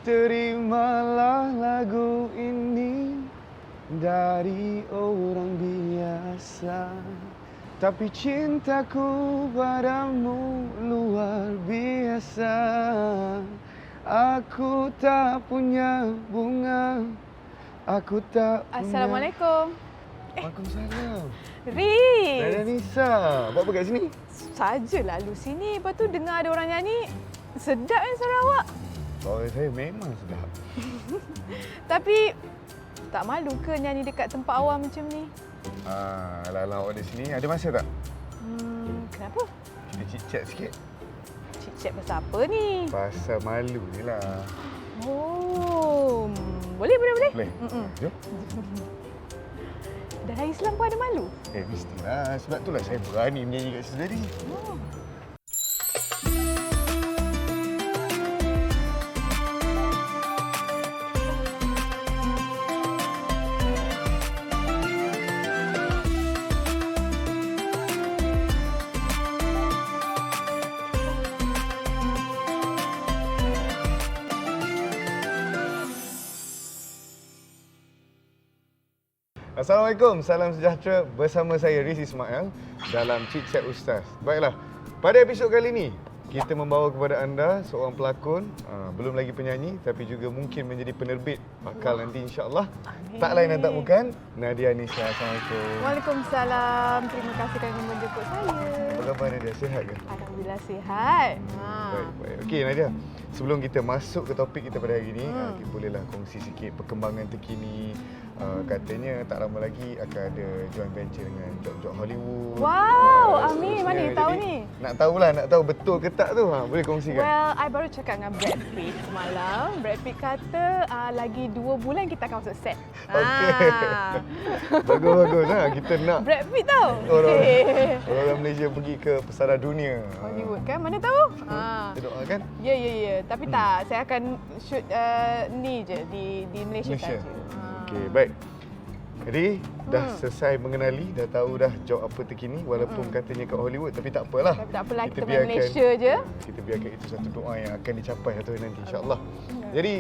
terimalah lagu ini dari orang biasa. Tapi cintaku padamu luar biasa. Aku tak punya bunga. Aku tak punya... Assalamualaikum. Waalaikumsalam. Riz. Nadia Nisa. Buat apa kat sini? Saja lalu sini. Lepas tu dengar ada orang nyanyi. Sedap kan suara awak? Suara saya memang sedap. Tapi tak malu ke nyanyi dekat tempat awam macam ni? Alah awak di sini. Ada masa tak? Kenapa? Kita chit-chat sikit. Cik-cik pasal apa ni? Pasal malu ni lah. Oh, boleh. Boleh? Jom. Dalam Islam pun ada malu? Mestilah. Sebab itulah saya berani menyanyi kat situ tadi. Oh. Assalamualaikum, salam sejahtera bersama saya Riz Ismail dalam Chit Chat Ustaz. Baiklah, pada episod kali ini kita membawa kepada anda seorang pelakon, belum lagi penyanyi tapi juga mungkin menjadi penerbit bakal nanti insya-Allah. Tak lain dan tak bukan Nadia Nisa. Assalamualaikum. Waalaikumsalam. Terima kasih kerana menjemput saya. Apa khabar Nadia? Sihat ke? Alhamdulillah sihat. Baik. Okey Nadia, sebelum kita masuk ke topik kita pada hari ini, kita bolehlah kongsi sikit perkembangan terkini. Katanya tak lama lagi akan ada joint venture dengan job-job Hollywood. Wow, Amin. Mana you tahu ni? Nak tahu betul ke tak tu? Boleh kongsikan? Well, I baru cakap dengan Brad Pitt semalam. Brad Pitt kata lagi 2 bulan kita akan masuk set. Okey. Bagus lah. Kita nak Brad Pitt tau. orang Malaysia pergi ke pesara dunia. Hollywood kan? Mana tahu? Kita doakan. Ya. Tapi tak, saya akan shoot ni je di Malaysia saja. Okey, baik. Jadi dah selesai mengenali, dah tahu dah job apa terkini walaupun katanya kat Hollywood, tapi tak apalah. Tapi tak apalah, kita main Malaysia je. Kita biarkan itu satu doa yang akan dicapai satu hari nanti insya-Allah. Jadi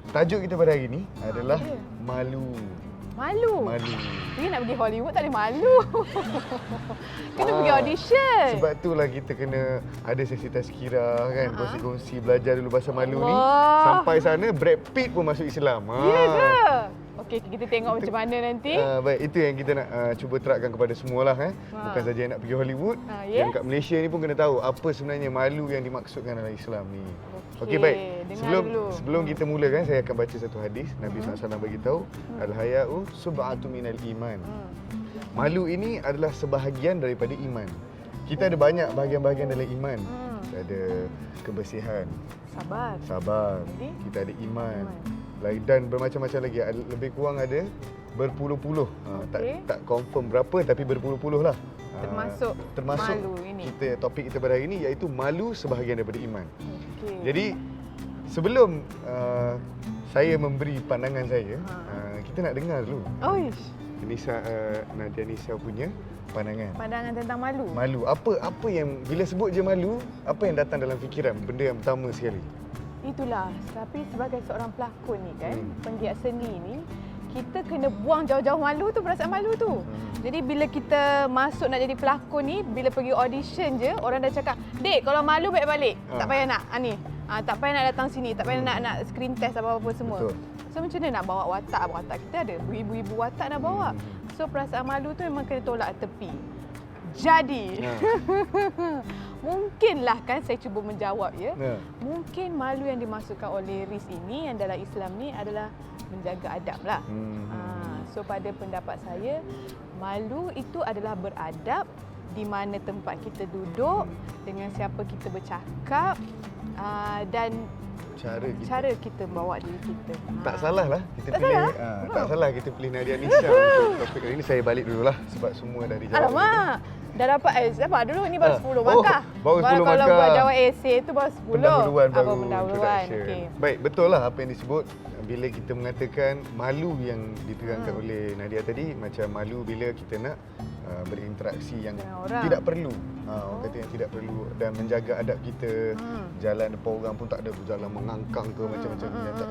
tajuk kita pada hari ini adalah malu. Malu? Dia nak pergi Hollywood tak boleh malu. Kena pergi audition. Sebab itulah kita kena ada sesi tazkirah kan, kongsi-kongsi belajar dulu pasal malu ni. Sampai sana Brad Pitt pun masuk Islam. Ya ke? Okey, kita tengok macam mana nanti. Baik, itu yang kita nak cuba terapkan kepada semualah. Bukan saja yang nak pergi Hollywood, yang kat Malaysia ni pun kena tahu apa sebenarnya malu yang dimaksudkan dalam Islam ni. Okey, baik. Sebelum kita mulakan, saya akan baca satu hadis. Nabi SAW bagi tahu, al-haya'u sub'atu minal iman. Malu ini adalah sebahagian daripada iman. Kita ada banyak bahagian-bahagian dalam iman. Kita ada kebersihan, sabar. Kita ada iman. Dan bermacam-macam lagi. Lebih kurang ada berpuluh-puluh. Tak confirm berapa tapi berpuluh-puluh lah. Termasuk malu ini. Topik kita pada hari ini iaitu malu sebahagian daripada iman. Jadi sebelum saya memberi pandangan saya, kita nak dengar dulu. Nadia Nisa punya pandangan tentang malu. Malu. Apa yang bila sebut je malu, apa yang datang dalam fikiran? Benda yang pertama sekali. Itulah, tapi sebagai seorang pelakon ni kan, penggiat seni ni, kita kena buang jauh-jauh malu tu, perasaan malu tu. Jadi bila kita masuk nak jadi pelakon ni, bila pergi audition je, orang dah cakap, "Dek, kalau malu baik balik. Tak payah nak tak payah nak datang sini, tak payah nak screen test apa-apa semua." Betul. So macam mana nak bawa watak kita ada beribu-ibu watak nak bawa. So perasaan malu tu memang kena tolak tepi. Jadi mungkinlah kan saya cuba menjawab ya. Mungkin malu yang dimaksudkan oleh Riz ini yang dalam Islam ni adalah menjaga adab lah. So pada pendapat saya, malu itu adalah beradab di mana tempat kita duduk, dengan siapa kita bercakap, dan cara kita bawa diri kita. Tak salah lah kita pilih. Tak salah kita pilih Nadia Nisa untuk topik kali ini. Saya balik dululah sebab semua dah dijawab. Alamak. Dah dapat apa dulu ni baru 10 markah. Baru 10 Kalau markah. buat jawab esei tu baru 10. Pendahuluan baru. Pendahuluan. Okey. Baik, betul lah apa yang disebut bila kita mengatakan malu yang diterangkan oleh Nadia tadi, macam malu bila kita nak berinteraksi yang tidak perlu. Orang kata yang tidak perlu, dan menjaga adab kita. Jalan depan orang pun tak ada berjalan mengangkang ke macam-macam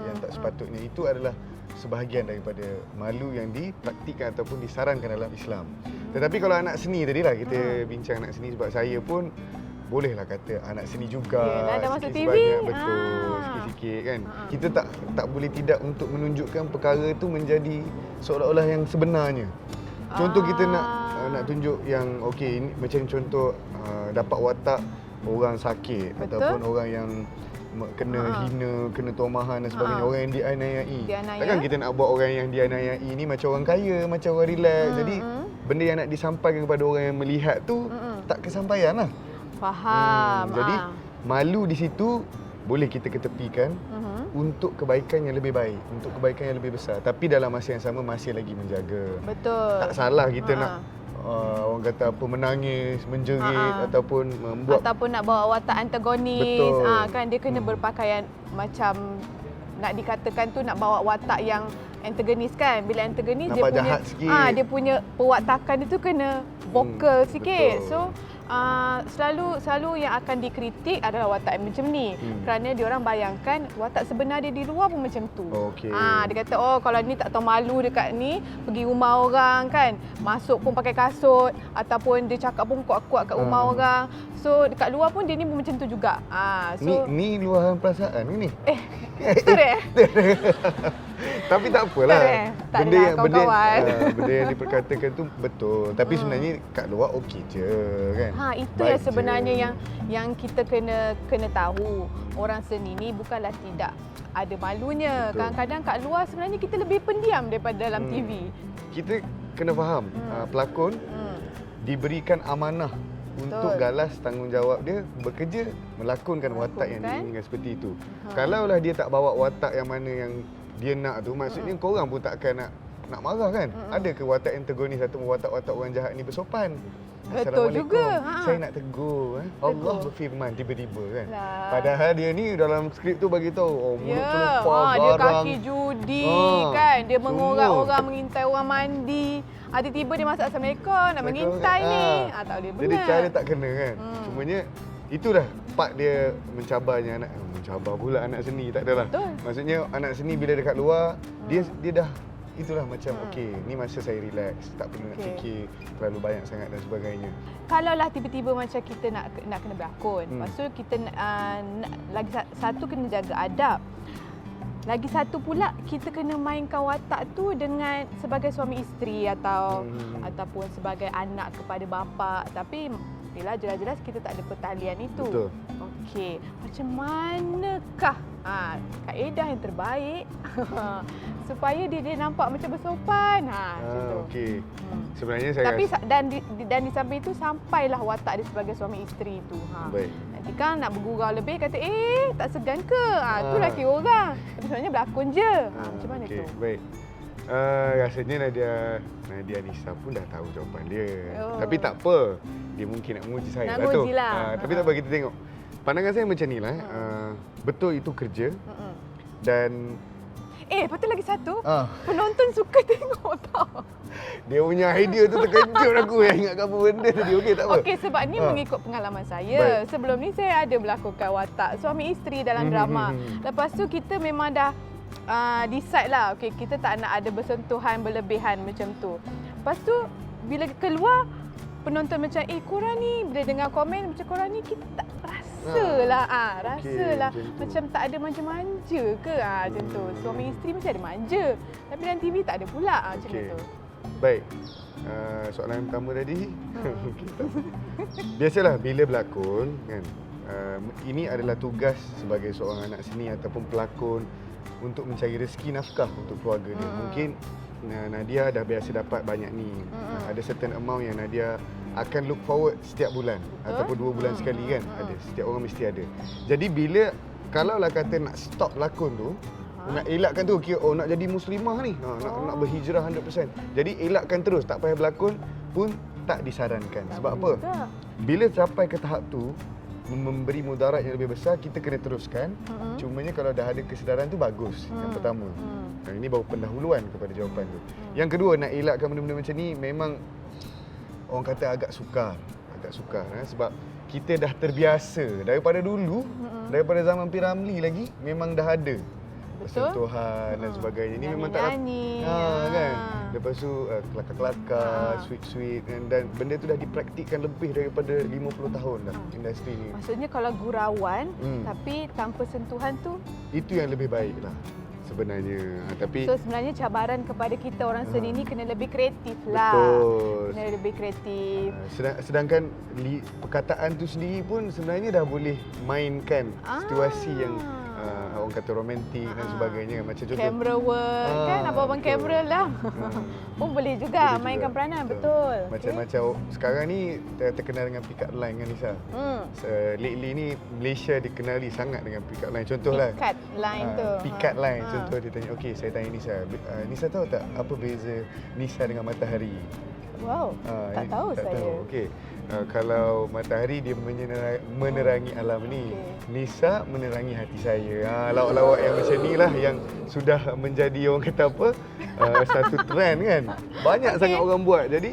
yang tak sepatutnya. Itu adalah sebahagian daripada malu yang dipraktikkan ataupun disarankan dalam Islam. Tetapi kalau anak seni tadilah kita bincang anak seni, sebab saya pun bolehlah kata anak seni juga. Yelah, dah masuk TV. Betul, sikit-sikit kan. Kita tak boleh tidak untuk menunjukkan perkara itu menjadi seolah-olah yang sebenarnya. Contoh kita nak tunjuk yang okey, ini macam contoh dapat watak orang sakit. Betul. Ataupun orang yang kena hina, kena tomahan dan sebagainya, orang yang dianiayai. Takkan kita nak buat orang yang dianiayai ni macam orang kaya, macam orang relax. Jadi benda yang nak disampaikan kepada orang yang melihat tu tak kesampaian lah. Faham. Jadi malu di situ boleh kita ketepikan untuk kebaikan yang lebih baik, untuk kebaikan yang lebih besar. Tapi dalam masa yang sama masih lagi menjaga. Betul. Tak salah kita nak orang kata apa, menangis, menjerit ataupun membuat, ataupun nak bawa watak antagonis. Kan dia kena berpakaian macam nak dikatakan tu nak bawa watak yang antagonis kan. Bila antagonis nampak dia punya dia punya perwatakan dia tu kena vokal sikit. Betul. So selalu yang akan dikritik adalah watak macam ni. Kerana diorang bayangkan watak sebenar dia di luar pun macam tu. Dia kata kalau ni tak tahu malu dekat ni, pergi rumah orang kan, masuk pun pakai kasut, ataupun dia cakap pun kuat-kuat kat rumah orang. So dekat luar pun dia ni pun macam tu juga. Ni luahan perasaan ni. Betul deh. Tapi tak apalah. Tak benda yang diperkatakan tu betul. Tapi sebenarnya kat luar okey je kan. Itu yang sebenarnya yang kita kena tahu. Orang seni ni bukanlah tidak ada malunya. Betul. Kadang-kadang kat luar sebenarnya kita lebih pendiam daripada dalam TV. Kita kena faham pelakon diberikan amanah untuk galas tanggungjawab dia bekerja melakonkan watak yang diinginkan seperti itu. Kalaulah dia tak bawa watak yang mana yang dia nak tu, maksudnya korang pun takkan nak marah kan? Ada ke watak antagonis atau watak-watak orang jahat ni bersopan? Betul juga. Saya nak tegur. Allah berfirman tiba-tiba kan. Padahal dia ni dalam skrip tu bagi tahu mulut terlupa, dia kaki judi kan. Dia mengorak orang, mengintai orang mandi. Tiba-tiba dia masuk Assalamualaikum nak mengintai ni. Tak boleh benar. Jadi cara tak kena kan. Cumanya itulah part dia mencabarnya anak. Mencabar pula anak seni, tak adalah. Betul. Maksudnya anak seni bila dekat luar, dia dah itulah macam okey, ni masa saya relax, tak perlu nak fikir terlalu banyak sangat dan sebagainya. Kalaulah tiba-tiba macam kita nak kena berlakon, lepas tu kita lagi satu kena jaga adab. Lagi satu pula kita kena mainkan watak tu dengan sebagai suami isteri ataupun sebagai anak kepada bapa. Tapi bila jelas-jelas kita tak ada pertalian itu. Betul. Okey, macam manakah kaedah yang terbaik supaya dia nampak macam bersopan? Macam tu. Okey. Sebenarnya saya tapi dan di samping itu sampailah watak dia sebagai suami isteri tu. Baik. Nanti kan nak bergurau lebih kata tak segan ke? Tu laki orang. Tapi sebenarnya berlakon je. Macam mana tu? Baik. Rasanya Nadia Nisa pun dah tahu jawapan dia. Tapi tak apa. Dia mungkin nak menguji saya nak tu. Tapi tak apa, kita tengok. Pandangan saya macam ni lah. Betul itu kerja. Dan patut lagi satu. Penonton suka tengok tau. Dia punya idea tu terkejut aku yang ingat apa benda tadi. Okey, tak apa. Okey, sebab ni mengikut pengalaman saya. Baik. Sebelum ni saya ada berlakonkan watak suami isteri dalam drama. Lepas tu kita memang dah decide lah. Okey, kita tak nak ada bersentuhan berlebihan macam tu. Lepas tu bila keluar penonton macam korang ni bila dengar komen macam korang ni kita tak rasalah rasalah macam tak ada manja-manja ke macam tu. Suami isteri mesti ada manja. Tapi dalam TV tak ada pula macam tu. Baik. Soalan pertama tadi. Biasalah bila berlakon kan, ini adalah tugas sebagai seorang anak seni ataupun pelakon untuk mencari rezeki nafkah untuk keluarga dia. Mungkin Nadia dah biasa dapat banyak ni. Ada certain amount yang Nadia akan look forward setiap bulan ataupun 2 bulan sekali kan. Ada, setiap orang mesti ada. Jadi bila kalaulah kata nak stop lakon tu, nak elakkan tu, nak jadi muslimah ni, nak berhijrah 100%. Jadi elakkan terus, tak payah berlakon pun tak disarankan. Sebab apa? Bila sampai ke tahap tu, memberi mudarat yang lebih besar, kita kena teruskan. Cumanya kalau dah ada kesedaran tu bagus. Yang pertama. Ini baru pendahuluan kepada jawapan tu. Yang kedua, nak elakkan benda-benda macam ni memang orang kata agak sukar. Sebab kita dah terbiasa daripada dulu, daripada zaman P.Ramlee lagi memang dah ada sentuhan dan sebagainya. Ini memang tak kan. Lepas tu kelakar-kelakar, sweet-sweet dan benda tu dah dipraktikkan lebih daripada 50 tahun dah industri ni. Maksudnya kalau gurauan tapi tanpa sentuhan tu, itu yang lebih baik lah sebenarnya. Tapi so sebenarnya cabaran kepada kita orang seni ni kena lebih kreatif lah. Betul. Kena lebih kreatif. Sedangkan perkataan tu sendiri pun sebenarnya dah boleh mainkan situasi yang orang kata romantik dan sebagainya. Macam contoh camera work kan, abang-abang kamera lah. Pun boleh juga mainkan peranan. Betul. Macam sekarang ni terkenal dengan pick up line kan Nisa. Lately ni Malaysia dikenali sangat dengan pick up line. Contohlah pick up line tu. Pick up line. Contoh dia tanya, okey saya tanya Nisa. Nisa tahu tak apa beza Nisa dengan matahari? Wow, tak tahu saya. Okey. Kalau matahari dia menerangi alam ni, Nisa menerangi hati saya. Lawak-lawak yang macam ni lah yang sudah menjadi orang kata apa, satu trend kan. Banyak sangat orang buat. Jadi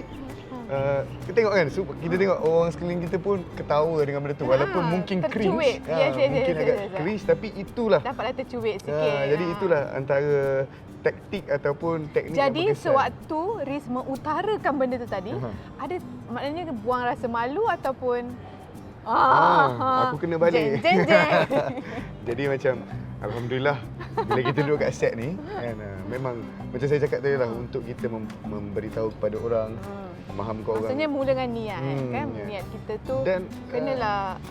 kita tengok kan, kita tengok orang sekeliling kita pun ketawa dengan benda tu. Walaupun mungkin cringe, mungkin agak cringe, tapi itulah. Dapatlah tercuit sikit. Jadi itulah antara taktik ataupun teknik yang jadi berkesan. sewaktu Riz mengutarakan benda tu tadi, ada maknanya buang rasa malu ataupun aku kena balik. Jadi macam alhamdulillah bila kita duduk kat set ni kan, memang macam saya cakap tadi lah, untuk kita memberitahu kepada orang, memahamkan orang. Maksudnya mula dengan niat kan, niat kita tu dan kenalah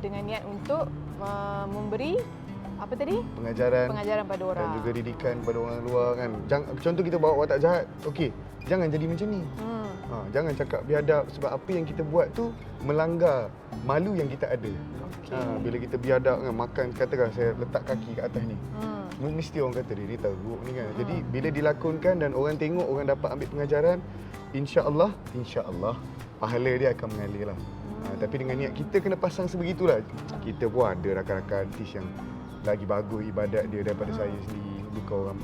dengan niat untuk memberi apa tadi? Pengajaran pada orang. Dan juga didikan pada orang luar kan. Contoh kita bawa watak jahat, okey, jangan jadi macam ni. Jangan cakap biadab sebab apa yang kita buat tu melanggar malu yang kita ada. Bila kita biadab kan, makan katakan saya letak kaki kat atas ni. Mesti orang kata dia teruk ni kan. Jadi bila dilakonkan dan orang tengok, orang dapat ambil pengajaran, insya-Allah pahala dia akan mengalir lah. Tapi dengan niat kita kena pasang sebegitulah. Kita pun ada rakan-rakan artis yang lagi bagus ibadat dia daripada saya sendiri.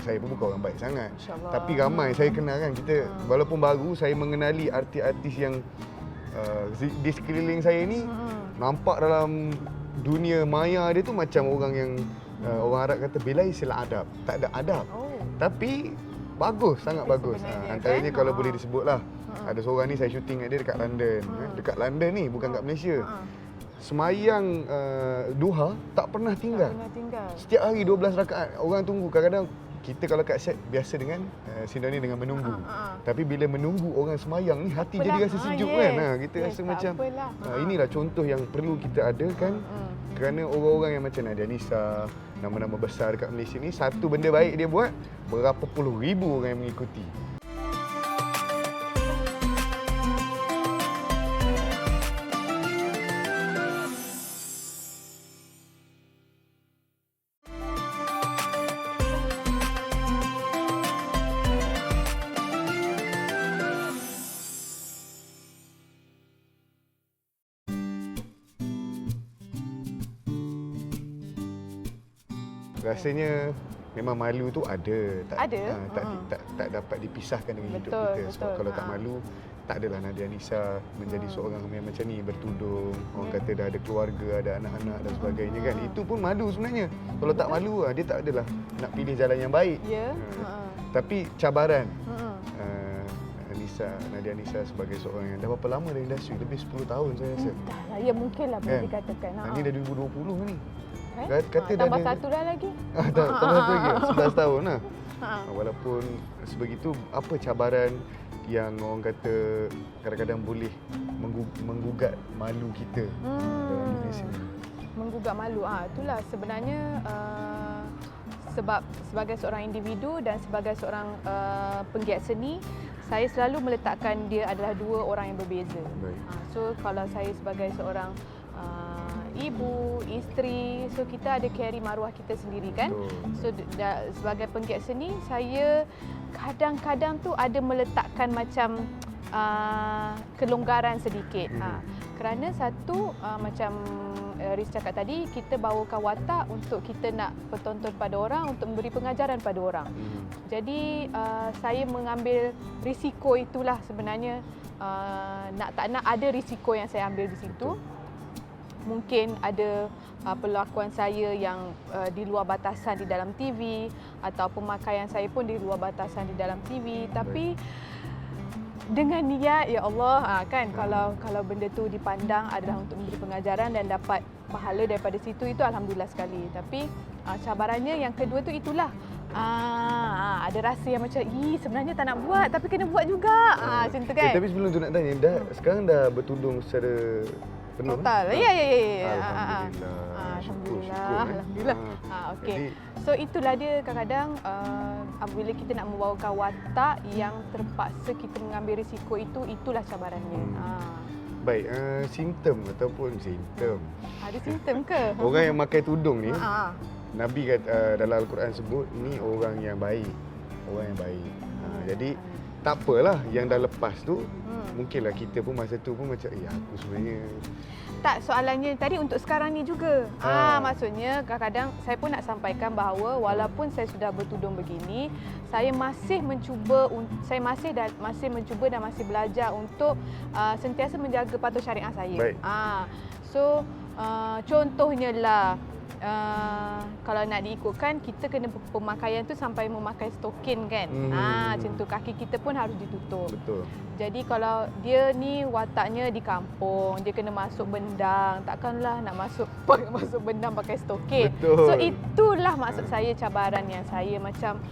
Saya pun bukan orang baik sangat. Tapi ramai saya kenal kan. Kita walaupun baru, saya mengenali artis-artis yang di sekeliling saya ni nampak dalam dunia maya dia tu macam orang yang orang Arab kata belai sila adab. Tak ada adab. Tapi bagus, sangat bagus. Antaranya kalau boleh disebutlah. Ada seorang ni saya syuting dengan dia dekat London. Dekat London ni, bukan kat Malaysia. Semayang duha tak pernah tinggal. Setiap hari 12 rakaat. Orang tunggu. Kadang-kadang kita kalau kat set biasa dengan sinoni dengan menunggu. Tapi bila menunggu orang semayang ni, hati jadi rasa sejuk kan. Kita rasa macam inilah contoh yang perlu kita adakan. Kerana orang-orang yang macam Nadia Nisa, nama-nama besar dekat Malaysia ni, satu benda baik dia buat, berapa puluh ribu orang yang mengikuti. Rasanya memang malu tu ada. Tak dapat dipisahkan dengan hidup kita. Sebab kalau tak malu, tak adalah Nadia Nisa menjadi seorang yang macam ni, bertudung. Orang kata dah ada keluarga, ada anak-anak dan sebagainya kan. Itu pun malu sebenarnya. Kalau tak malu, dia tak adalah nak pilih jalan yang baik. Tapi cabaran Nadia Nisa sebagai seorang yang dah berapa lama dalam industri? Lebih 10 tahun saya rasa. Entahlah, ya mungkinlah boleh dikatakan. Ini dah 2020 ni. Kata tambah satu dah lagi. Tambah satu lagi, 11 tahun lah. Walaupun sebegitu, apa cabaran yang orang kata kadang-kadang boleh menggugat malu kita dalam dunia sini? Menggugat malu, itulah sebenarnya sebab sebagai seorang individu dan sebagai seorang penggiat seni, saya selalu meletakkan dia adalah dua orang yang berbeza. So kalau saya sebagai seorang ibu, isteri, so kita ada carry maruah kita sendiri kan. So sebagai penggiat seni, saya kadang-kadang tu ada meletakkan macam kelonggaran sedikit. Kerana satu, macam Riz cakap tadi, kita bawakan watak untuk kita nak bertonton pada orang, untuk memberi pengajaran pada orang. Jadi saya mengambil risiko itulah sebenarnya. Nak tak nak ada risiko yang saya ambil di situ. Mungkin ada perlakuan saya yang di luar batasan di dalam TV, atau pemakaian saya pun di luar batasan di dalam TV. Tapi dengan niat, ya Allah, kan, kalau benda tu dipandang adalah untuk memberi pengajaran dan dapat pahala daripada situ, itu alhamdulillah sekali. Tapi cabarannya yang kedua tu itulah. Ada rasa yang macam, sebenarnya tak nak buat tapi kena buat juga. Macam tu kan. Tapi sebelum tu nak tanya, sekarang dah bertudung secara penuh? Total. Ya. Alhamdulillah. Alhamdulillah. Okey. So itulah dia, kadang-kadang apabila kita nak membawakan watak yang terpaksa kita mengambil risiko itu, itulah cabarannya. Baik, simptom ataupun simptom. Ada simptom ke? Orang yang pakai tudung ni, Nabi kata dalam Al-Quran sebut ni orang yang baik. Orang yang baik. Jadi tak apalah yang dah lepas tu, mungkinlah kita pun masa tu pun macam aku sebenarnya. Tak, soalannya tadi untuk sekarang ni juga. Maksudnya kadang-kadang saya pun nak sampaikan bahawa walaupun saya sudah bertudung begini, saya masih mencuba dan masih belajar untuk sentiasa menjaga patuh syariah saya. Baik. So contohnya lah, kalau nak diikutkan, kita kena pemakaian tu sampai memakai stokin kan. Macam tu, kaki kita pun harus ditutup. Betul. Jadi kalau dia ni wataknya di kampung, dia kena masuk bendang, takkanlah nak masuk bendang pakai stokin. Betul. So itulah maksud saya, cabaran yang saya macam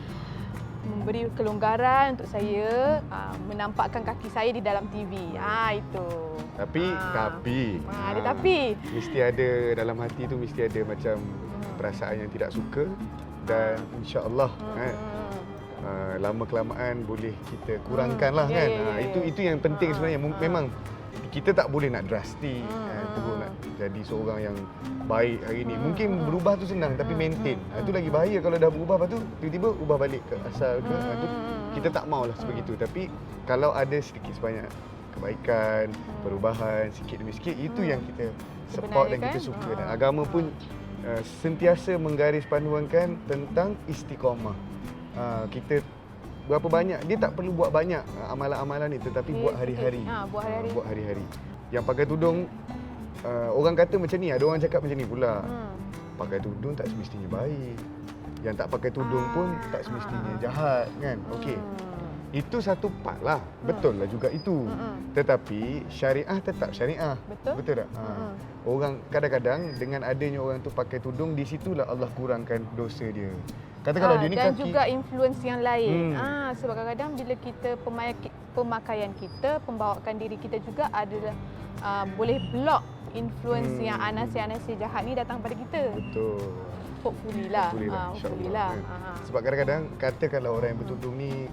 memberi kelonggaran untuk saya menampakkan kaki saya di dalam TV. Itu. Tapi ada tapi. Mesti ada dalam hati tu, mesti ada macam perasaan yang tidak suka, dan insya-Allah lama kelamaan boleh kita kurangkanlah kan. Itu yang penting sebenarnya. Memang kita tak boleh nak drastik, terus nak jadi seorang yang baik hari ni. Mungkin berubah tu senang, tapi maintain. Itu lagi bahaya kalau dah berubah, lepas tu tiba-tiba ubah balik ke asal ke. Itu kita tak maulah sebegitu. Tapi kalau ada sedikit sebanyak kebaikan, perubahan sikit demi sikit, itu yang kita support dan kita suka. Dan agama pun sentiasa menggaris panduankan tentang istiqamah. Kita berapa banyak, dia tak perlu buat banyak amalan-amalan ni, tetapi buat hari-hari. Buat hari-hari. Yang pakai tudung, orang kata macam ni, ada orang cakap macam ni pula. Pakai tudung tak semestinya baik. Yang tak pakai tudung pun tak semestinya jahat kan. Okey. Itu satu part lah. Betul lah juga itu. Tetapi syariah tetap syariah. Betul tak? Orang kadang-kadang dengan adanya orang tu pakai tudung, di situlah Allah kurangkan dosa dia. Kata kalau dia ni dan kaki, juga influence yang lain. Sebab kadang-kadang bila kita pemakaian kita, pembawaan diri kita juga adalah boleh block influence yang anasi-anasi jahat ni datang pada kita. Betul. Hopefully lah. Hopefully lah. Sebab kadang-kadang katakanlah orang yang bertudung ni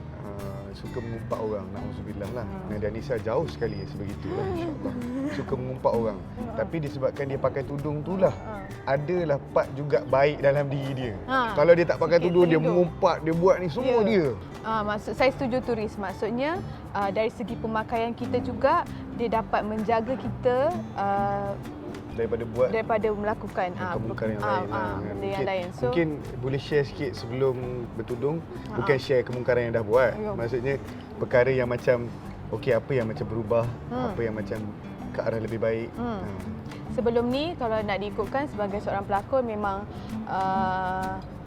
suka mengumpat orang, na'udzubillah lah. Nadia Nisa jauh sekali sebegitulah, insya-Allah. Suka mengumpat orang. Tapi disebabkan dia pakai tudung itulah, adalah part juga baik dalam diri dia. Kalau dia tak pakai tudung, dia mengumpat, dia buat ni semua dia. Maksud saya setuju tu, Riz. Maksudnya dari segi pemakaian kita juga, dia dapat menjaga kita daripada melakukan kemungkaran yang lain. Yang lain. So, mungkin boleh share sikit sebelum bertudung, bukan share kemungkaran yang dah buat. Maksudnya perkara yang macam apa yang macam berubah, apa yang macam ke arah lebih baik. Sebelum ni kalau nak diikutkan sebagai seorang pelakon, memang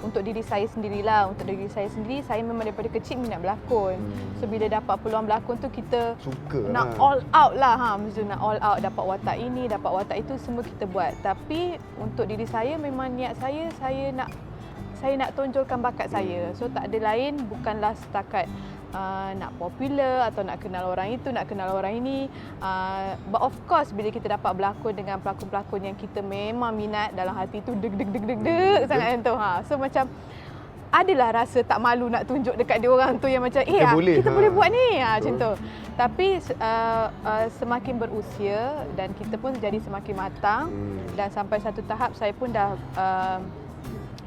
untuk diri saya sendirilah. Untuk diri saya sendiri, saya memang daripada kecil minat berlakon. So bila dapat peluang berlakon tu, kita suka nak all out lah. Mesti nak all out, dapat watak ini, dapat watak itu, semua kita buat. Tapi untuk diri saya, memang niat saya nak tonjolkan bakat saya. So tak ada lain, bukanlah setakat nak popular atau nak kenal orang itu, nak kenal orang ini. But of course, bila kita dapat berlakon dengan pelakon-pelakon yang kita memang minat, dalam hati tu deg sangat tu. So macam adalah rasa tak malu nak tunjuk dekat dia orang tu yang macam kita boleh buat ni, macam tu. Tapi semakin berusia dan kita pun jadi semakin matang, dan sampai satu tahap saya pun dah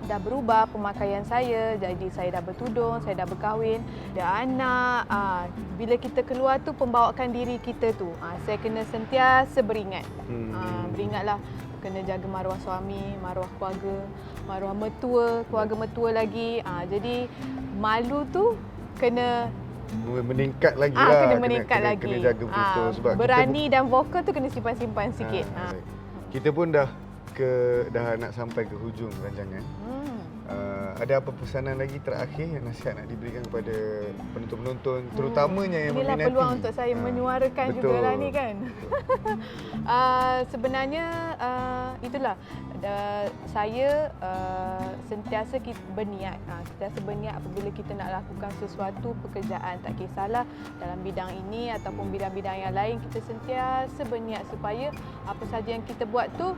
dah berubah pemakaian saya. Jadi saya dah bertudung, saya dah berkahwin, dah anak. Bila kita keluar tu pembawaan diri kita tu, saya kena sentiasa beringat. Beringatlah kena jaga maruah suami, maruah keluarga, maruah mertua, keluarga mertua lagi. Jadi malu tu kena meningkat lagi lah. Kena meningkat lagi. Kena jaga betul sebab berani dan vokal tu kena simpan-simpan sikit. Kita pun dah nak sampai ke hujung rancangan. Ada apa pesanan lagi terakhir yang nasihat nak diberikan kepada penonton-penonton terutamanya yang inilah meminati? Inilah peluang untuk saya menyuarakan jugalah ni kan. Sebenarnya itulah saya sentiasa berniat. Sentiasa berniat apabila kita nak lakukan sesuatu pekerjaan, tak kisahlah dalam bidang ini ataupun bidang-bidang yang lain, kita sentiasa berniat supaya apa saja yang kita buat tu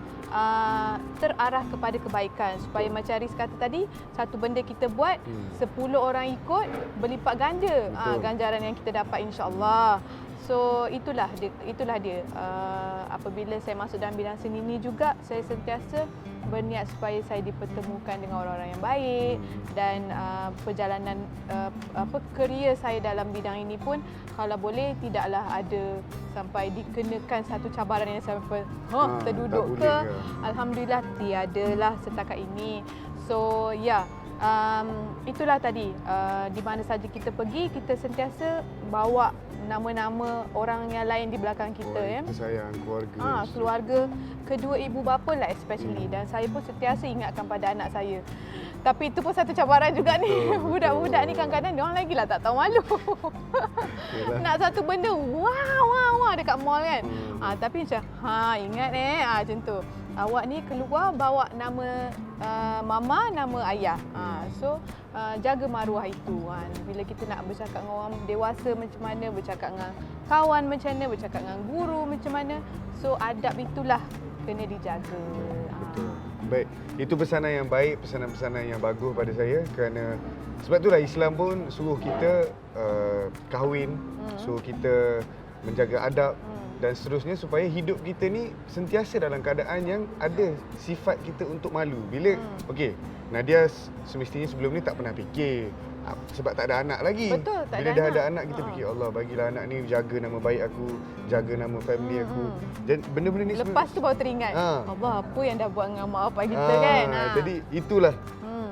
terarah kepada kebaikan, supaya macam Haris kata tadi, satu benda kita buat 10 orang ikut berlipat ganda ganjaran yang kita dapat insya-Allah. So itulah dia. Apabila saya masuk dalam bidang seni ni juga, saya sentiasa berniat supaya saya dipertemukan dengan orang-orang yang baik dan perjalanan kerjaya saya dalam bidang ini pun kalau boleh tidaklah ada sampai dikenakan satu cabaran yang sampai terduduk ke. Alhamdulillah tiadalah setakat ini. So itulah tadi, di mana saja kita pergi, kita sentiasa bawa nama-nama orang yang lain di belakang kita. Kita sayang keluarga. Keluarga, kedua ibu bapa lah especially. Dan saya pun sentiasa ingatkan pada anak saya. Tapi itu pun satu cabaran juga ni. Budak-budak ni kadang-kadang dia orang lagi lah tak tahu malu. Nak satu benda, wah dekat mall kan. Tapi macam, ingat macam tu. Awak ni keluar bawa nama mama, nama ayah. So jaga maruah itu. Bila kita nak bercakap dengan orang dewasa macam mana, bercakap dengan kawan macam mana, bercakap dengan guru macam mana. So adab itulah kena dijaga. Betul. Baik, itu pesanan yang baik, pesanan-pesanan yang bagus pada saya kerana sebab itulah Islam pun suruh kita kahwin, suruh kita menjaga adab dan seterusnya supaya hidup kita ni sentiasa dalam keadaan yang ada sifat kita untuk malu. Bila Nadia semestinya sebelum ni tak pernah fikir sebab tak ada anak lagi. Betul, tak bila ada dah anak. ada anak kita fikir Allah bagilah anak ni jaga nama baik aku, jaga nama family aku. Dan benda-benda ni lepas tu baru teringat. Allah, apa yang dah buat dengan mak bapak kita kan. Jadi itulah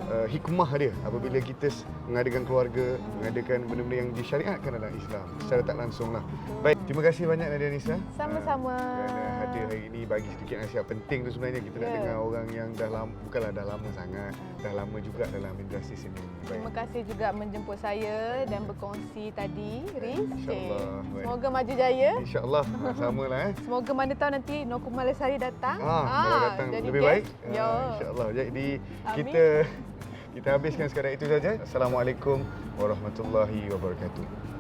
hikmah dia apabila kita mengadakan keluarga, mengadakan benda-benda yang disyariatkan dalam Islam secara tak langsung lah. Baik, terima kasih banyak Nadia Nisa. Sama-sama. Kerana hadir hari ini bagi sedikit nasihat penting tu sebenarnya kita nak dengar orang yang dah lama, bukanlah dah lama sangat, dah lama juga dalam industri seni. Baik. Terima kasih juga menjemput saya dan berkongsi tadi, Riz. InsyaAllah. Semoga maju jaya. InsyaAllah. Samalah Semoga mana tahu nanti Noku Malaysia datang. Kalau datang jadi lebih baik. Ya. InsyaAllah. Jadi Amin. kita habiskan sekarang itu saja. Assalamualaikum warahmatullahi wabarakatuh.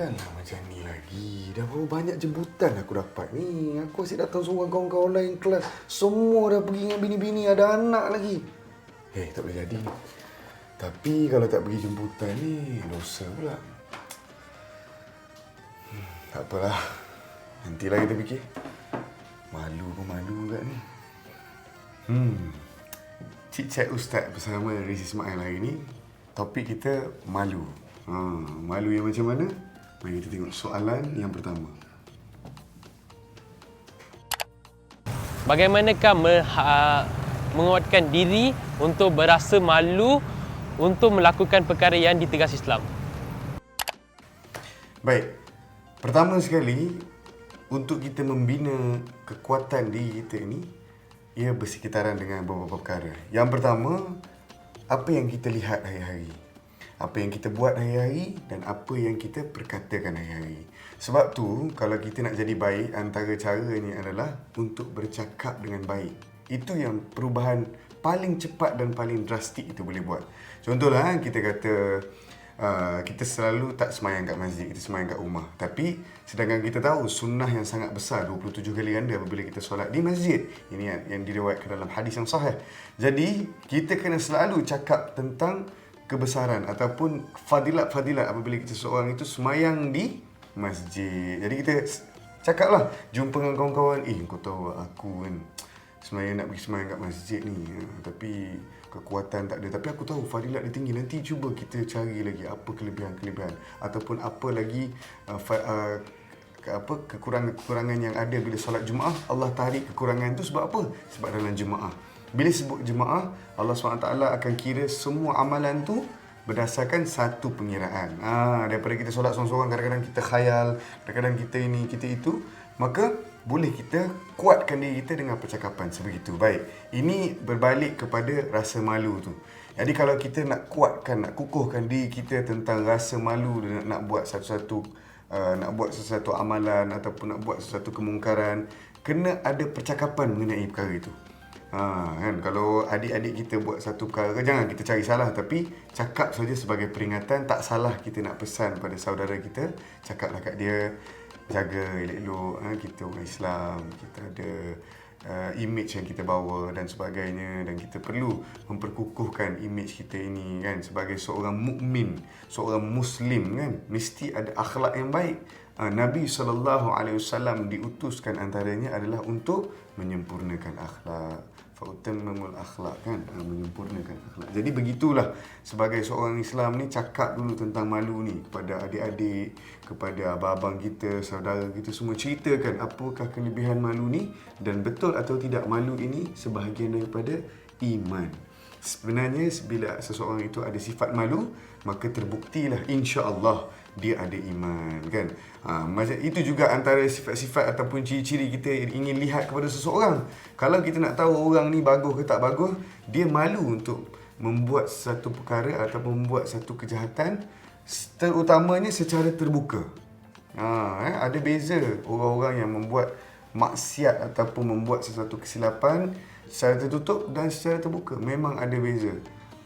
Takkanlah macam ni lagi. Dah berapa banyak jemputan aku dapat ni. Aku asyik datang seorang kawan-kawan lain kelas. Semua dah pergi dengan bini-bini, ada anak lagi. Tak boleh jadi. Tapi kalau tak pergi jemputan ni, dosa pula. Tak apalah. Nantilah kita fikir. Malu pun malu kat ni. Cik-cik Ustaz bersama Riz Ismail hari ni. Topik kita malu. Malu yang macam mana? Mari kita tengok soalan yang pertama. Bagaimanakah menguatkan diri untuk berasa malu untuk melakukan perkara yang ditegas Islam? Baik. Pertama sekali, untuk kita membina kekuatan diri kita ni, ia bersekitaran dengan beberapa perkara. Yang pertama, apa yang kita lihat hari-hari. Apa yang kita buat hari-hari dan apa yang kita perkatakan hari-hari. Sebab tu, kalau kita nak jadi baik, antara caranya adalah untuk bercakap dengan baik. Itu yang perubahan paling cepat dan paling drastik kita boleh buat. Contohlah, kita kata kita selalu tak semayang kat masjid, kita semayang kat rumah. Tapi sedangkan kita tahu sunnah yang sangat besar 27 kali ganda apabila kita solat di masjid. Ini yang diriwayatkan dalam hadis yang sahih. Jadi kita kena selalu cakap tentang kebesaran ataupun fadilat-fadilat apabila kita seorang itu semayang di masjid. Jadi kita cakaplah, jumpa dengan kawan-kawan, kau tahu aku kan semayang nak pergi semayang kat masjid ni, tapi kekuatan tak ada. Tapi aku tahu fadilat dia tinggi. Nanti cuba kita cari lagi apa kelebihan-kelebihan ataupun apa lagi kekurangan-kekurangan yang ada bila solat Jumaat. Allah tarik kekurangan tu sebab apa? Sebab dalam Jumaat. Bila sebut Jumaat, Allah SWT akan kira semua amalan tu berdasarkan satu pengiraan. Daripada kita solat seorang-seorang, kadang-kadang kita khayal, kadang-kadang kita ini, kita itu, maka boleh kita kuatkan diri kita dengan percakapan sebegitu. Baik, ini berbalik kepada rasa malu tu. Jadi kalau kita nak kuatkan, nak kukuhkan diri kita tentang rasa malu dan nak buat sesuatu amalan ataupun nak buat sesuatu kemungkaran, kena ada percakapan mengenai perkara itu. Kan, kalau adik-adik kita buat satu perkara, jangan kita cari salah, tapi cakap saja sebagai peringatan. Tak salah kita nak pesan pada saudara kita, cakaplah kat dia, jaga elok-elok, kita orang Islam, kita ada image yang kita bawa dan sebagainya, dan kita perlu memperkukuhkan image kita ini kan, sebagai seorang mukmin, seorang muslim kan, mesti ada akhlak yang baik. Nabi SAW diutuskan antaranya adalah untuk menyempurnakan akhlak. Fa'utammamul akhlak kan, menyempurnakan akhlak. Jadi begitulah sebagai seorang Islam ni, cakap dulu tentang malu ni kepada adik-adik, kepada abang-abang kita, saudara kita semua, ceritakan apakah kelebihan malu ni, dan betul atau tidak malu ini sebahagian daripada iman. Sebenarnya bila seseorang itu ada sifat malu, maka terbuktilah insya-Allah dia ada iman kan. Macam itu juga antara sifat-sifat ataupun ciri-ciri kita ingin lihat kepada seseorang. Kalau kita nak tahu orang ni bagus ke tak bagus, dia malu untuk membuat satu perkara ataupun membuat satu kejahatan, terutamanya secara terbuka. Ada beza orang-orang yang membuat maksiat ataupun membuat sesuatu kesilapan secara tertutup dan secara terbuka. Memang ada beza.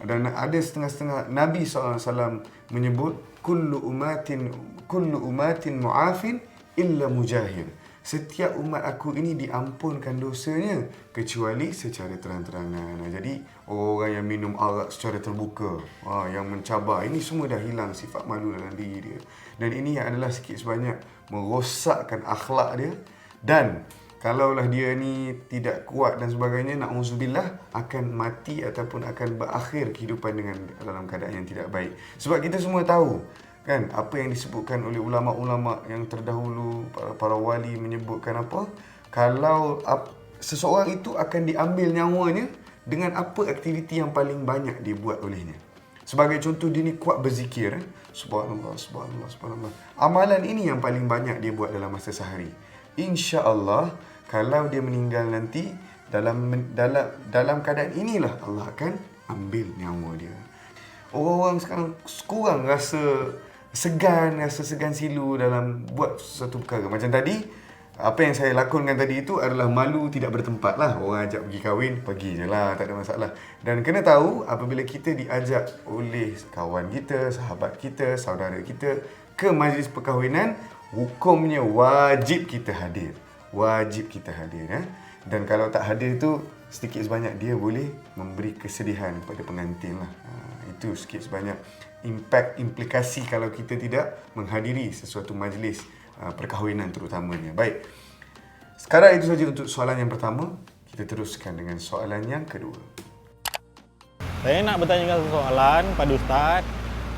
Dan ada setengah-setengah, Nabi SAW menyebut kullu umatin mu'afin illa mujahir. Setiap umat aku ini diampunkan dosanya kecuali secara terang-terangan. Jadi orang yang minum arak secara terbuka, yang mencabar, ini semua dah hilang sifat malu dalam diri dia. Dan ini adalah sikit sebanyak merosakkan akhlak dia. Dan kalaulah dia ni tidak kuat dan sebagainya, na'udzubillah, akan mati ataupun akan berakhir kehidupan dengan dalam keadaan yang tidak baik. Sebab kita semua tahu kan apa yang disebutkan oleh ulama-ulama yang terdahulu, para wali menyebutkan apa? Kalau seseorang itu akan diambil nyawanya dengan apa aktiviti yang paling banyak dia buat olehnya. Sebagai contoh, dia ni kuat berzikir, subhanallah, subhanallah, subhanallah. Amalan ini yang paling banyak dia buat dalam masa sehari. Insya-Allah, kalau dia meninggal nanti dalam keadaan inilah Allah akan ambil nyawa dia. Orang-orang sekarang kurang rasa segan silu dalam buat sesuatu perkara. Macam tadi, apa yang saya lakonkan tadi itu adalah malu tidak bertempat lah. Orang ajak pergi kahwin, pergi je lah, tak ada masalah. Dan kena tahu, apabila kita diajak oleh kawan kita, sahabat kita, saudara kita ke majlis perkahwinan, hukumnya wajib kita hadir. Wajib kita hadir. Dan kalau tak hadir tu, sedikit sebanyak dia boleh memberi kesedihan kepada pengantin lah. Itu sikit sebanyak implikasi kalau kita tidak menghadiri sesuatu majlis perkahwinan terutamanya. Baik, sekarang itu saja untuk soalan yang pertama. Kita teruskan dengan soalan yang kedua. Saya nak bertanyakan soalan pada Ustaz.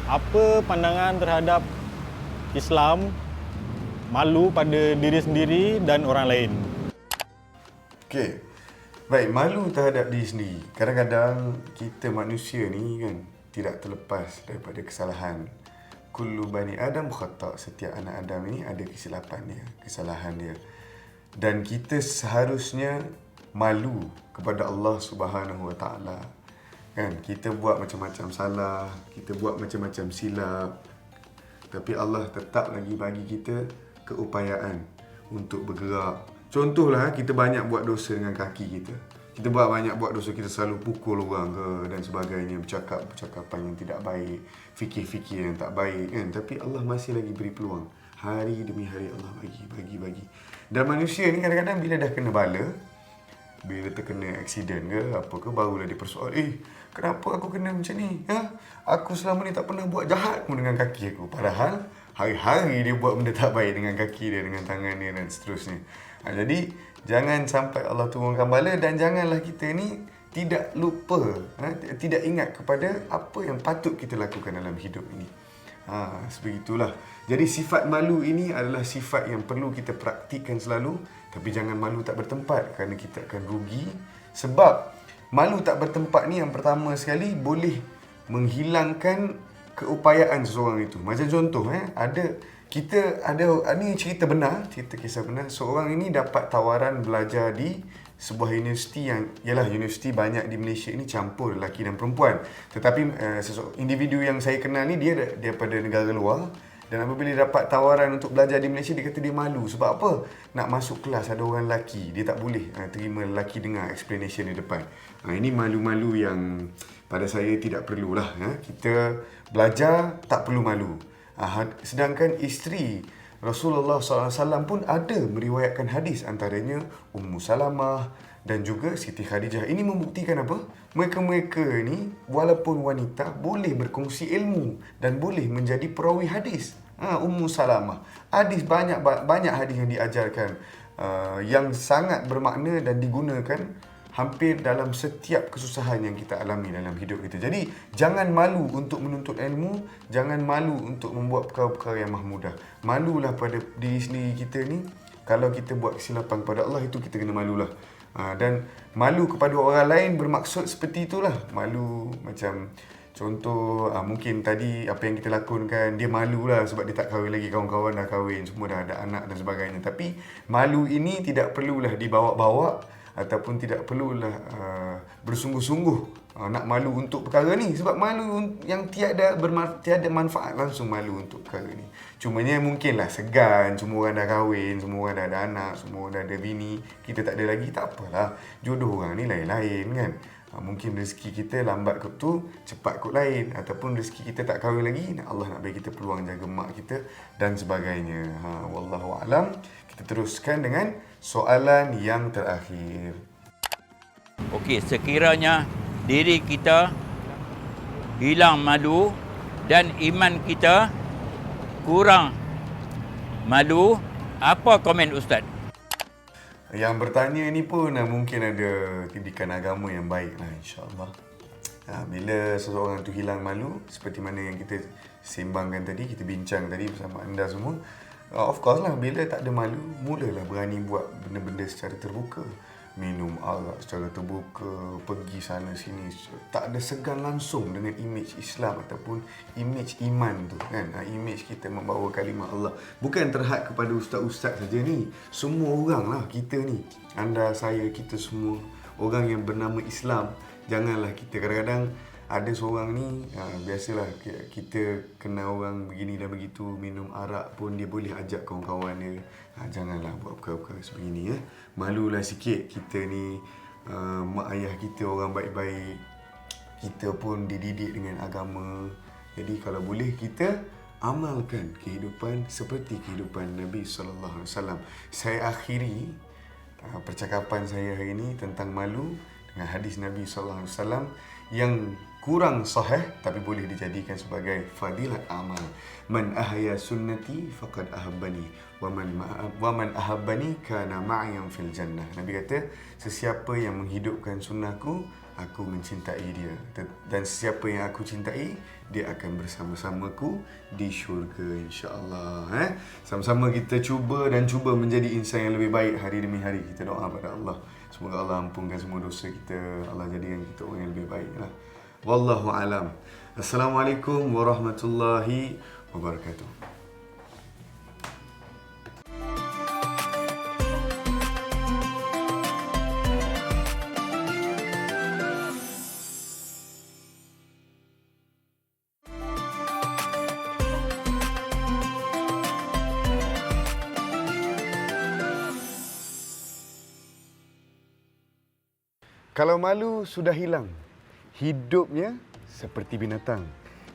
Apa pandangan terhadap Islam malu pada diri sendiri dan orang lain? Okey. Baik, malu terhadap diri sendiri. Kadang-kadang kita manusia ni kan tidak terlepas daripada kesalahan. Kullu bani Adam khata'. Setiap anak Adam ini ada kesilapan dia, kesalahan dia. Dan kita seharusnya malu kepada Allah Subhanahu Wa Taala. Kan, kita buat macam-macam salah, kita buat macam-macam silap. Tapi Allah tetap lagi bagi kita keupayaan untuk bergerak. Contohlah, kita banyak buat dosa dengan kaki kita. Kita buat dosa, kita selalu pukul orang ke dan sebagainya, bercakap percakapan yang tidak baik, fikir-fikir yang tak baik kan. Tapi Allah masih lagi beri peluang. Hari demi hari Allah bagi. Dan manusia ni kadang-kadang bila dah kena bala, bila terkena aksiden ke apa ke, barulah dia persoal, kenapa aku kena macam ni? Aku selama ni tak pernah buat jahat pun dengan kaki aku. Padahal hari-hari dia buat benda tak baik dengan kaki dia, dengan tangan dia dan seterusnya. Jadi jangan sampai Allah turunkan bala, dan janganlah kita ni tidak lupa, tidak ingat kepada apa yang patut kita lakukan dalam hidup ini. Sebegitulah. Jadi sifat malu ini adalah sifat yang perlu kita praktikkan selalu. Tapi jangan malu tak bertempat, kerana kita akan rugi. Sebab malu tak bertempat ni yang pertama sekali boleh menghilangkan keupayaan seseorang itu. Macam contoh, ini cerita kisah benar. Seorang ini dapat tawaran belajar di sebuah universiti yang ialah universiti banyak di Malaysia ini campur lelaki dan perempuan. Tetapi individu yang saya kenal ni dia daripada negara luar, dan apabila dia dapat tawaran untuk belajar di Malaysia, dia kata dia malu. Sebab apa? Nak masuk kelas ada orang lelaki, dia tak boleh terima lelaki dengar explanation di depan. Ini malu-malu yang pada saya tidak perlulah. Kita belajar tak perlu malu. Sedangkan isteri Rasulullah SAW pun ada meriwayatkan hadis, antaranya Ummu Salamah dan juga Siti Khadijah. Ini membuktikan apa? Mereka-mereka ni walaupun wanita boleh berkongsi ilmu dan boleh menjadi perawi hadis. Ummu Salamah. Banyak hadis yang diajarkan yang sangat bermakna dan digunakan hampir dalam setiap kesusahan yang kita alami dalam hidup kita. Jadi, jangan malu untuk menuntut ilmu, jangan malu untuk membuat perkara-perkara yang mahmudah. Malulah pada diri sendiri kita ni. Kalau kita buat kesilapan kepada Allah, itu kita kena malulah. Dan malu kepada orang lain bermaksud seperti itulah. Malu macam contoh, mungkin tadi apa yang kita lakonkan, dia malulah sebab dia tak kahwin lagi, kawan-kawan dah kahwin, semua dah ada anak dan sebagainya. Tapi malu ini tidak perlulah dibawa-bawa ataupun tidak perlulah bersungguh-sungguh nak malu untuk perkara ni. Sebab malu yang tiada manfaat, langsung malu untuk perkara ni. Cumanya mungkinlah segan, semua orang dah kahwin, semua orang dah ada anak, semua orang dah ada bini, kita tak ada lagi, tak apalah. Jodoh orang ni lain-lain kan. Mungkin rezeki kita lambat kot tu, cepat kot lain. Ataupun rezeki kita tak kahwin lagi, Allah nak bagi kita peluang jaga mak kita dan sebagainya. Wallahualam. Kita teruskan dengan soalan yang terakhir. Okey, sekiranya diri kita hilang malu dan iman kita kurang malu, apa komen Ustaz? Yang bertanya ni pun mungkin ada didikan agama yang baik lah, insyaAllah. Bila seseorang tu hilang malu, seperti mana yang kita sembangkan tadi, kita bincang tadi bersama anda semua, of course lah, bila tak ada malu, mulalah berani buat benda-benda secara terbuka. Minum arak secara terbuka, pergi sana sini, tak ada segan langsung dengan imej Islam ataupun imej iman tu kan. Imej kita membawa kalimah Allah. Bukan terhad kepada ustaz-ustaz saja ni. Semua orang lah kita ni. Anda, saya, kita semua orang yang bernama Islam. Janganlah kita kadang-kadang ada seorang ni, biasalah kita kenal orang begini dan begitu, minum arak pun dia boleh ajak kawan-kawan dia. Janganlah buat perkara-perkara sebegini. Malulah sikit, kita ni mak ayah kita orang baik-baik, kita pun dididik dengan agama. Jadi kalau boleh kita amalkan kehidupan seperti kehidupan Nabi SAW. Saya akhiri percakapan saya hari ini tentang malu dengan hadis Nabi SAW yang kurang sahih tapi boleh dijadikan sebagai fadilat amal. Man ahya sunnati faqad ahabbani wa man ahabbani kana ma'iyam fil jannah. Nabi kata, sesiapa yang menghidupkan sunnahku, aku mencintai dia, dan sesiapa yang aku cintai, dia akan bersama-samaku di syurga, insya-Allah. Sama-sama kita cuba menjadi insan yang lebih baik hari demi hari. Kita doa pada Allah, semoga Allah ampunkan semua dosa kita, Allah jadikan kita orang yang lebih baiklah. Wallahu alam. Assalamualaikum warahmatullahi wabarakatuh. Kalau malu sudah hilang, hidupnya seperti binatang.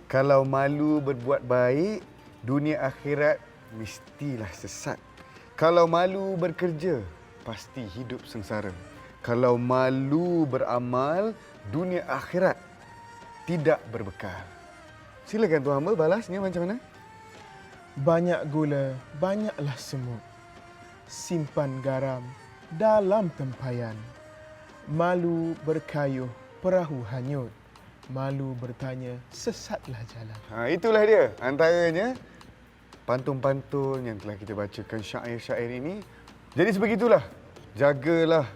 Kalau malu berbuat baik, dunia akhirat mestilah sesat. Kalau malu bekerja, pasti hidup sengsara. Kalau malu beramal, dunia akhirat tidak berbekal. Silakan Tuan Hamba balasnya macam mana? Banyak gula, banyaklah semut. Simpan garam dalam tempayan. Malu berkayuh, perahu hanyut. Malu bertanya, sesatlah jalan. Itulah dia antaranya pantun-pantun yang telah kita bacakan, syair-syair ini. Jadi sebegitulah, jagalah,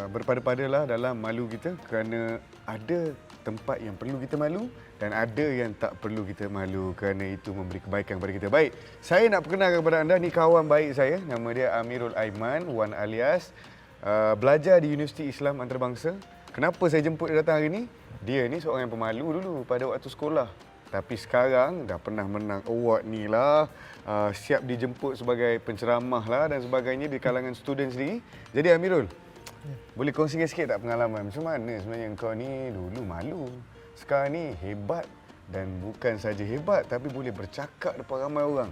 berpada-padalah dalam malu kita kerana ada tempat yang perlu kita malu dan ada yang tak perlu kita malu kerana itu memberi kebaikan kepada kita. Baik, saya nak perkenalkan kepada anda, ni kawan baik saya, nama dia Amirul Aiman, Wan alias, belajar di Universiti Islam Antarabangsa. Kenapa saya jemput dia datang hari ni? Dia ni seorang yang pemalu dulu pada waktu sekolah. Tapi sekarang dah pernah menang award ni lah, siap dijemput sebagai penceramah lah dan sebagainya di kalangan student sendiri. Jadi Amirul, boleh kongsikan sikit tak pengalaman macam mana sebenarnya kau ni dulu malu, sekarang ni hebat dan bukan saja hebat tapi boleh bercakap depan ramai orang.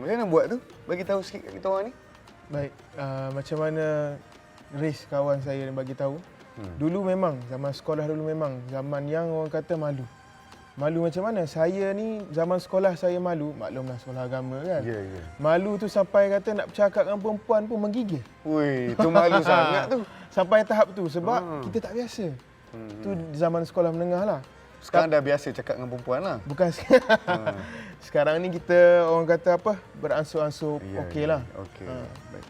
Macam mana buat tu? Bagi tahu sikit kat kita orang ni. Baik, macam mana Riz kawan saya bagi tahu. Dulu memang, zaman sekolah dulu memang zaman yang orang kata malu. Malu macam mana? Saya ni zaman sekolah saya malu, maklumlah sekolah agama kan. Ya. Malu tu sampai kata nak bercakap dengan perempuan pun menggigil. Woi, tu malu sangat tu. Sampai tahap tu sebab kita tak biasa. Tu zaman sekolah menengah lah. Sekarang dah biasa cakap dengan perempuan lah. Bukan sekarang ni kita orang kata apa? Beransur-ansur okeylah. Okey. Baik.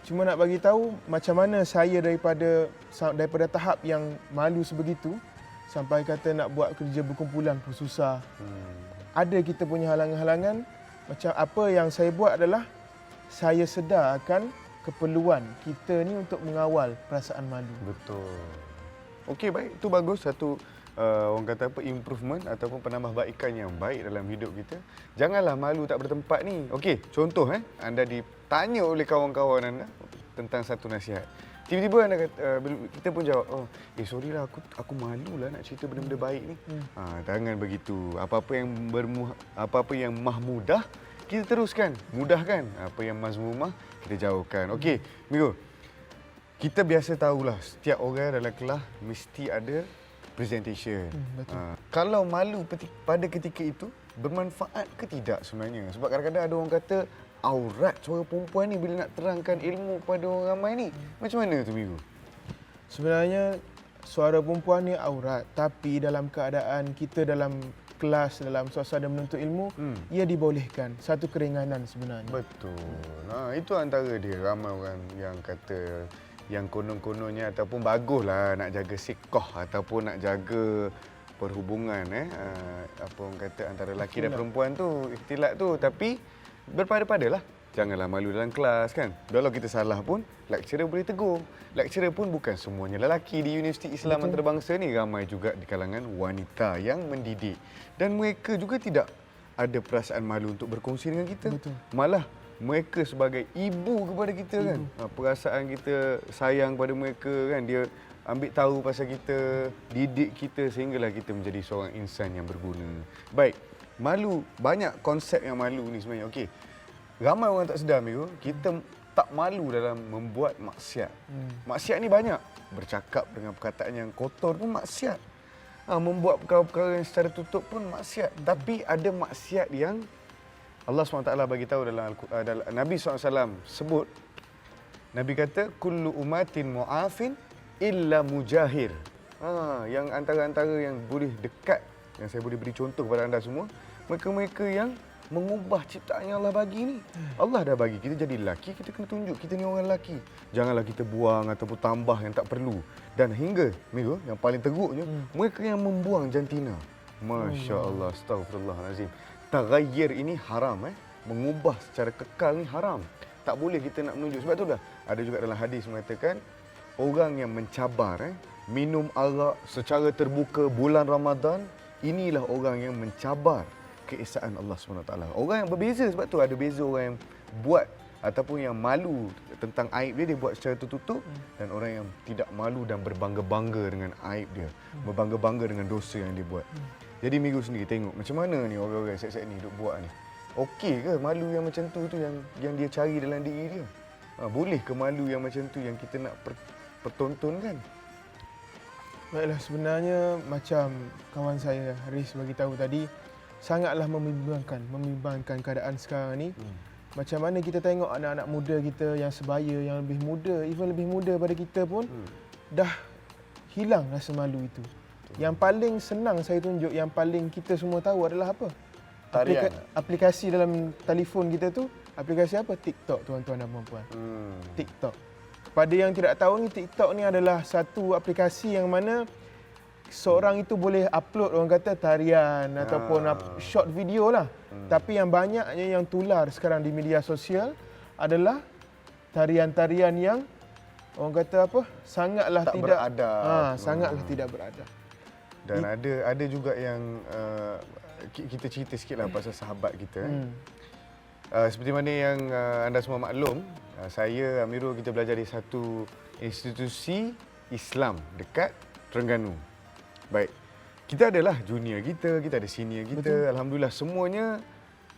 Cuma nak bagi tahu macam mana saya daripada tahap yang malu sebegitu sampai kata nak buat kerja berkumpulan pun susah. Ada kita punya halangan-halangan. Macam apa yang saya buat adalah saya sedar akan keperluan kita ni untuk mengawal perasaan malu. Betul. Okey, baik. Itu bagus. Satu orang kata apa, improvement ataupun penambahbaikan yang baik dalam hidup kita. Janganlah malu tak bertempat ni. Okey, contoh anda ditanya oleh kawan-kawan anda tentang satu nasihat. Tiba-tiba anda kata, kita pun jawab, sorry lah, aku malu lah nak cerita benda-benda baik ni. Jangan begitu. Apa-apa yang mahmudah, kita teruskan. Mudahkan. Apa yang mazmumah, kita jauhkan. Okey, Miro. Kita biasa tahulah, setiap orang dalam kelas mesti ada presentation. Betul. Kalau malu pada ketika itu, bermanfaat ke tidak sebenarnya? Sebab kadang-kadang ada orang kata, aurat seorang perempuan ni bila nak terangkan ilmu kepada orang ramai ni. Macam mana tu, Miro? Sebenarnya suara perempuan ni aurat, tapi dalam keadaan kita dalam kelas, dalam suasana menuntut ilmu, ia dibolehkan. Satu keringanan sebenarnya. Betul. Itu antara dia. Ramai orang yang kata yang konon-kononnya ataupun baguslah nak jaga sikoh ataupun nak jaga perhubungan apa orang kata antara lelaki dan perempuan tu, ikhtilat tu, tapi berpada-padalah. Janganlah malu dalam kelas kan. Kalau kita salah pun lecturer boleh tegur. Lecturer pun bukan semuanya lelaki di Universiti Islam Antarabangsa ni, ramai juga di kalangan wanita yang mendidik dan mereka juga tidak ada perasaan malu untuk berkongsi dengan kita. Betul. Malah mereka sebagai ibu kepada kita kan. Perasaan kita sayang pada mereka kan. Dia ambil tahu pasal kita, didik kita sehinggalah kita menjadi seorang insan yang berguna. Baik, malu, banyak konsep yang malu ni sebenarnya. Okey. Ramai orang tak sedar, Miro, kita tak malu dalam membuat maksiat. Maksiat ni banyak. Bercakap dengan perkataan yang kotor pun maksiat. Membuat perkara-perkara yang secara tutup pun maksiat. Tapi ada maksiat yang Allah SWT bagi tahu dalam Nabi SAW sebut, Nabi kata, kullu umatin mu'afin illa mujahir. Yang antara-antara yang boleh dekat, yang saya boleh beri contoh kepada anda semua, mereka-mereka yang mengubah ciptaan yang Allah bagi ni. Allah dah bagi kita jadi lelaki, kita kena tunjuk kita ni orang lelaki. Janganlah kita buang ataupun tambah yang tak perlu. Dan hingga, Miro, yang paling teruknya, mereka yang membuang jantina. Masya Allah, astagfirullahalazim. Taghayyir ini haram. Mengubah secara kekal ni haram. Tak boleh kita nak menunjuk. Sebab tu dah ada juga dalam hadis mengatakan, orang yang mencabar, minum arak secara terbuka bulan Ramadan, inilah orang yang mencabar keesaan Allah SWT. Orang yang berbeza, sebab tu ada beza orang yang buat ataupun yang malu tentang aib dia, dia buat secara tertutup, dan orang yang tidak malu dan berbangga-bangga dengan aib dia, berbangga-bangga dengan dosa yang dia buat. Jadi Migo sendiri tengok macam mana ni orang-orang set-set ni duk buat ni. Okey ke malu yang macam tu yang dia cari dalam diri dia? Boleh ke malu yang macam tu yang kita nak pertontonkan? Baiklah, sebenarnya macam kawan saya Haris bagi tahu tadi, sangatlah membimbangkan keadaan sekarang ni. Macam mana kita tengok anak-anak muda kita yang sebaya, yang lebih muda, even lebih muda pada kita pun dah hilang rasa malu itu. Yang paling senang saya tunjuk, yang paling kita semua tahu adalah apa? Aplikasi dalam telefon kita tu, aplikasi apa? TikTok, tuan-tuan dan puan-puan. TikTok. Pada yang tidak tahu ni, TikTok ni adalah satu aplikasi yang mana seorang itu boleh upload, orang kata tarian ataupun short video lah. Tapi yang banyaknya yang tular sekarang di media sosial adalah tarian-tarian yang orang kata apa? Sangatlah tak tidak beradab. Sangatlah tidak beradab. Dan ada juga yang kita cerita sikitlah pasal sahabat kita. Seperti mana yang anda semua maklum, saya, Amirul, kita belajar di satu institusi Islam dekat Terengganu. Baik, kita adalah junior kita ada senior kita. Betul. Alhamdulillah semuanya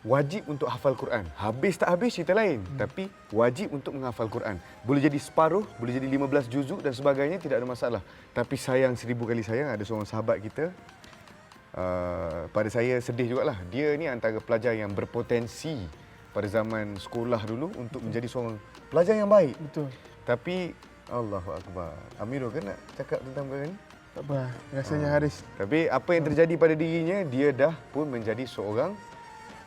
wajib untuk hafal Quran. Habis tak habis cerita lain, tapi wajib untuk menghafal Quran. Boleh jadi separuh, boleh jadi 15 juzuk dan sebagainya, tidak ada masalah. Tapi sayang, 1000 kali sayang, ada seorang sahabat kita, pada saya sedih jugalah. Dia ni antara pelajar yang berpotensi pada zaman sekolah dulu untuk menjadi seorang pelajar yang baik. Betul. Tapi Allahu Akbar. Amirul kan nak cakap tentang perkara ni? Tak apa, rasanya Haris. Tapi apa yang terjadi pada dirinya, dia dah pun menjadi seorang,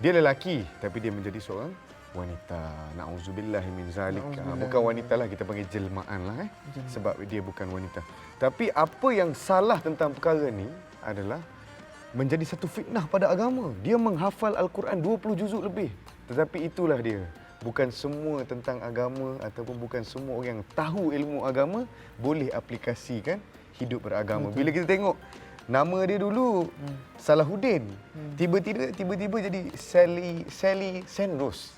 dia lelaki tapi dia menjadi seorang wanita. Na'udzubillah min zalik. Bukan wanita lah, kita panggil jelmaan lah sebab dia bukan wanita. Tapi apa yang salah tentang perkara ni adalah menjadi satu fitnah pada agama. Dia menghafal Al-Quran 20 juzuk lebih. Tetapi itulah dia. Bukan semua tentang agama ataupun bukan semua orang yang tahu ilmu agama boleh aplikasikan hidup beragama. Bila kita tengok nama dia dulu Salahuddin, tiba-tiba jadi Sally Senrose.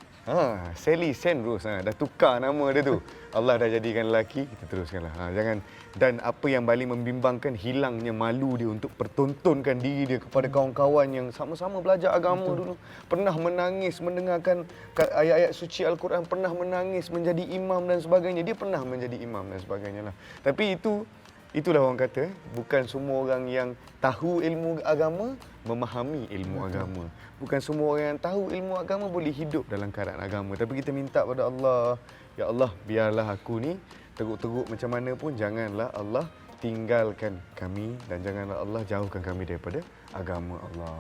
Sally Senrose, dah tukar nama dia tu. Allah dah jadikan lelaki, kita teruskanlah. Jangan, dan apa yang paling membimbangkan, hilangnya malu dia untuk pertontonkan diri dia kepada kawan-kawan yang sama-sama belajar agama dulu. Pernah menangis mendengarkan ayat-ayat suci Al-Quran, pernah menangis menjadi imam dan sebagainya. Dia pernah menjadi imam dan sebagainya lah. Tapi itulah orang kata, bukan semua orang yang tahu ilmu agama memahami ilmu agama. Bukan semua orang yang tahu ilmu agama boleh hidup dalam keadaan agama. Tapi kita minta pada Allah, ya Allah, biarlah aku ni teruk-teruk macam mana pun, janganlah Allah tinggalkan kami dan janganlah Allah jauhkan kami daripada agama Allah.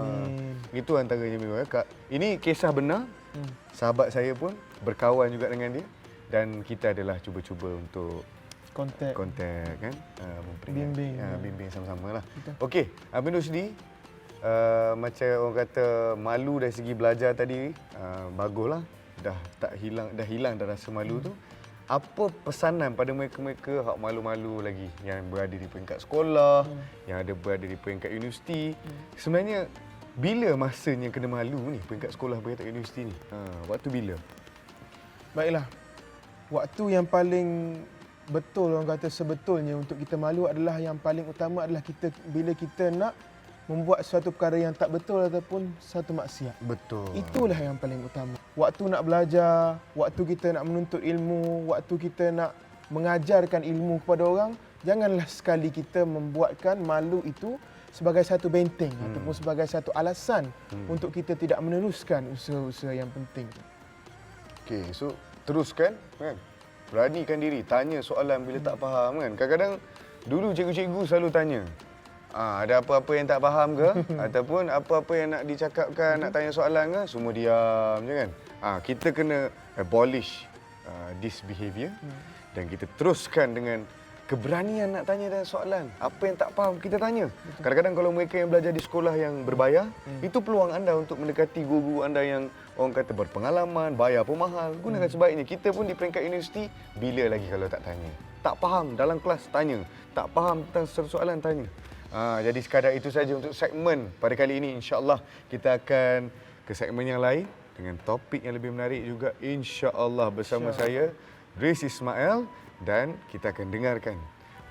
Amin. Itu antaranya Miro. Ini kisah benar. Sahabat saya pun berkawan juga dengan dia dan kita adalah cuba-cuba untuk kontak kan, bimbing sama-sama lah. Okey, Abang Rusdi, macam orang kata malu dari segi belajar tadi, baguslah, dah hilang dah rasa malu tu. Apa pesanan pada mereka-mereka hak malu-malu lagi yang berada di peringkat sekolah, yang ada berada di peringkat universiti? Sebenarnya bila masanya kena malu ni peringkat sekolah, peringkat universiti ni? Waktu bila? Baiklah. Waktu yang paling betul, orang kata sebetulnya untuk kita malu adalah yang paling utama adalah bila kita nak membuat suatu perkara yang tak betul ataupun satu maksiat. Betul. Itulah yang paling utama. Waktu nak belajar, waktu kita nak menuntut ilmu, waktu kita nak mengajarkan ilmu kepada orang, janganlah sekali kita membuatkan malu itu sebagai satu benteng ataupun sebagai satu alasan untuk kita tidak meneruskan usaha-usaha yang penting. Okey, so teruskan kan. Beranikan diri, tanya soalan bila tak faham kan. Kadang-kadang dulu cikgu-cikgu selalu tanya, ada apa-apa yang tak faham ke? Ataupun apa-apa yang nak dicakapkan, nak tanya soalan ke? Semua diam je kan. Kita kena abolish this behaviour dan kita teruskan dengan keberanian nak tanya dan soalan. Apa yang tak faham, kita tanya. Kadang-kadang kalau mereka yang belajar di sekolah yang berbayar, itu peluang anda untuk mendekati guru-guru anda yang orang kata berpengalaman, bayar pun mahal. Gunakan sebaiknya. Kita pun di peringkat universiti, bila lagi kalau tak tanya? Tak faham dalam kelas, tanya. Tak faham tentang soalan, tanya. Jadi sekadar itu saja untuk segmen pada kali ini. InsyaAllah kita akan ke segmen yang lain. dengan topik yang lebih menarik juga insya-Allah bersama saya Riz Ismail, dan kita akan dengarkan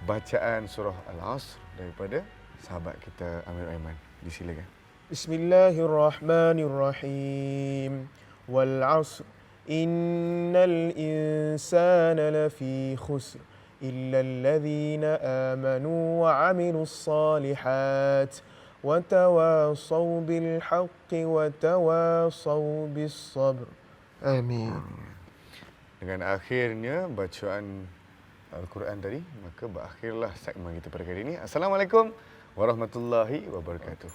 bacaan surah Al-Asr daripada sahabat kita Amir Aiman. Disilakan. Bismillahirrahmanirrahim. Wal 'asr innal insana lafi khusr illa alladhina amanu wa 'amilus solihat wa tawasaw bil haqqi wa tawasaw bis sabr. Amin. Dengan akhirnya bacaan Al-Quran tadi, maka berakhirlah segmen kita pada kali ini. Assalamualaikum warahmatullahi wabarakatuh.